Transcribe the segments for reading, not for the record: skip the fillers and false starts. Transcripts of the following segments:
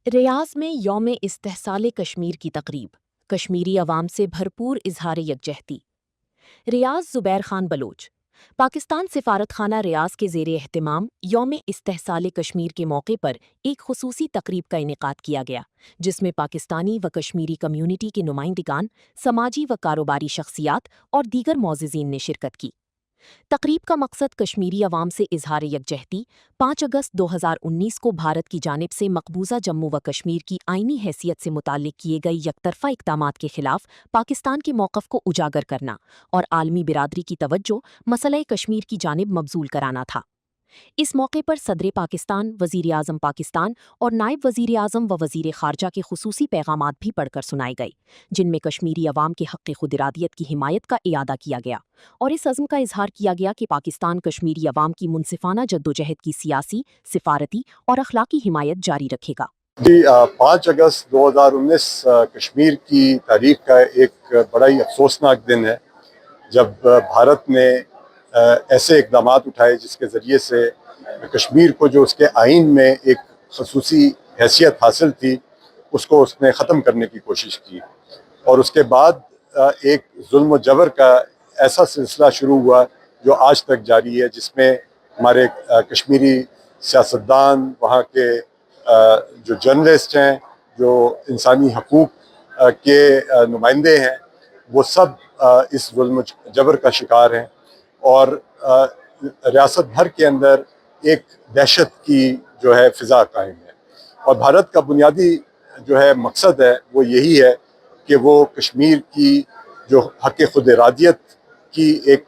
रियाज में यौम इस्तेहसाल कश्मीर की तकरीब, कश्मीरी अवाम से भरपूर इजहार यकजहती। रियाज ज़ुबैर खान बलोच। पाकिस्तान सिफारतखाना रियाज के ज़ेर एहतिमाम यौम इस्तेहसाल कश्मीर के मौके पर एक खुसूसी तकरीब का इनेकाद किया गया, जिसमें पाकिस्तानी व कश्मीरी कम्यूनिटी के नुमाइंदगान, समाजी व कारोबारी शख्सियात और दीगर मोअज़्ज़िज़ीन ने शिरकत की। तकरीब का मकसद कश्मीरी अवाम से इजहार यकजहती 5 अगस्त 2019 को भारत की जानिब से मकबूजा जम्मू व कश्मीर की आइनी हैसियत से मुताल्लिक किए गए यकतरफा इक़दामात के खिलाफ पाकिस्तान के मौक़िफ़ को उजागर करना और आलमी बिरादरी की तवज्जो मसले कश्मीर की जानिब मबजूल कराना था। इस मौके पर सदर पाकिस्तान, वज़ीर-ए-आज़म पाकिस्तान और नायब वज़ीर-ए-आज़म व वज़ीर ख़ारजा के खुसूसी पैगामात भी पढ़कर सुनाए गए, जिनमें कश्मीरी अवाम के हक़ खुद इरादियत की हिमायत का इयादा किया गया और इस अज़्म का इजहार किया गया कि पाकिस्तान कश्मीरी अवाम की मुनसिफ़ाना जद्दोजहद की सियासी, सिफारती और अखलाकी हिमायत जारी रखेगा। 5 अगस्त 2019 कश्मीर की तारीख का एक बड़ा ही अफसोसनाक दिन है, जब भारत ने ऐसे इक़दामात उठाए जिसके ज़रिए से कश्मीर को जो उसके आइन में एक ख़ुसूसी हैसियत हासिल थी, उसको उसने ख़त्म करने की कोशिश की। और उसके बाद एक जुल्म व जबर का ऐसा सिलसिला शुरू हुआ जो आज तक जारी है, जिसमें हमारे कश्मीरी सियासतदान, वहाँ के जो जर्नलिस्ट हैं, जो इंसानी हकूक़ के नुमाइंदे हैं, वो सब इस जुल्म जबर का शिकार हैं और रियासत भर के अंदर एक दहशत की जो है फ़िज़ा कायम है। और भारत का बुनियादी जो है मकसद है वो यही है कि वो कश्मीर की जो हक़ खुद इरादियत की एक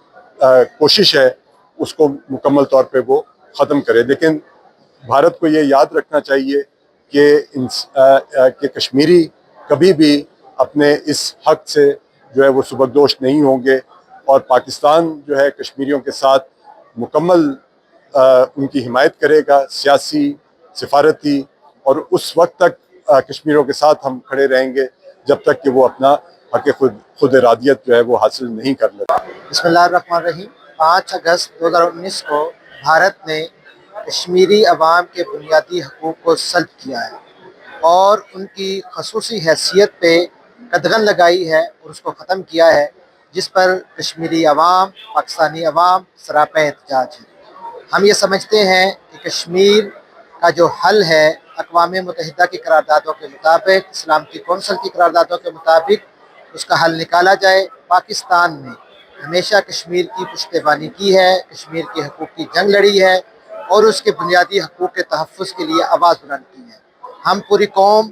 कोशिश है, उसको मुकम्मल तौर पे वो ख़त्म करे। लेकिन भारत को ये याद रखना चाहिए कि कश्मीरी कभी भी अपने इस हक़ से जो है वो सुबकदोश नहीं होंगे और पाकिस्तान जो है कश्मीरियों के साथ मुकम्मल उनकी हिमायत करेगा, सियासी, सिफारती, और उस वक्त तक कश्मीरियों के साथ हम खड़े रहेंगे जब तक कि वो अपना हक़ खुद इरादियत जो है वो हासिल नहीं कर लेता। बिस्मिल्लाहिर्रहमानिर्रहीम। 5 अगस्त 2019 को भारत ने कश्मीरी अवाम के बुनियादी हकूक़ को सल्ब किया है और उनकी खसूसी हैसियत पे कदगन लगाई है और उसको ख़त्म किया है, जिस पर कश्मीरी अवाम, पाकिस्तानी अवाम सरापा एहतजाज है। हम ये समझते हैं कि कश्मीर का जो हल है अक़वाम मुत्तहिदा की करारदादों के मुताबिक, सलामती कौंसिल की करारदादों के मुताबिक उसका हल निकाला जाए। पाकिस्तान ने हमेशा कश्मीर की पुश्तैबानी की है, कश्मीर के हकूक़ की जंग लड़ी है और उसके बुनियादी हकूक़ के तहफ़्फ़ुज़ के लिए आवाज़ बुलंद की है। हम पूरी कौम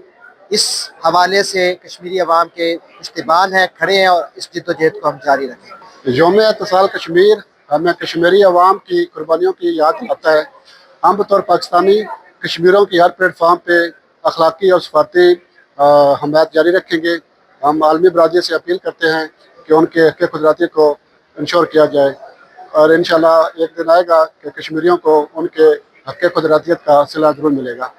इस हवाले से कश्मीरी अवाम के पुश्तैबान हैं, खड़े हैं और इस जद्दोजहद को हम जारी रखेंगे। यौम इत्तिसाल कश्मीर हमें कश्मीरी अवाम की कुर्बानियों की याद दिलाता है। हम बतौर पाकिस्तानी कश्मीरियों की हर प्लेटफार्म पे अखलाकी और सफारती हमायत जारी रखेंगे। हम आलमी बरादरी से अपील करते हैं कि उनके हक़ खुदराती को इंश्योर किया जाए और इंशाअल्लाह एक दिन आएगा कि कश्मीरियों को उनके हक़ खुदरातियत का सिला ज़रूर मिलेगा।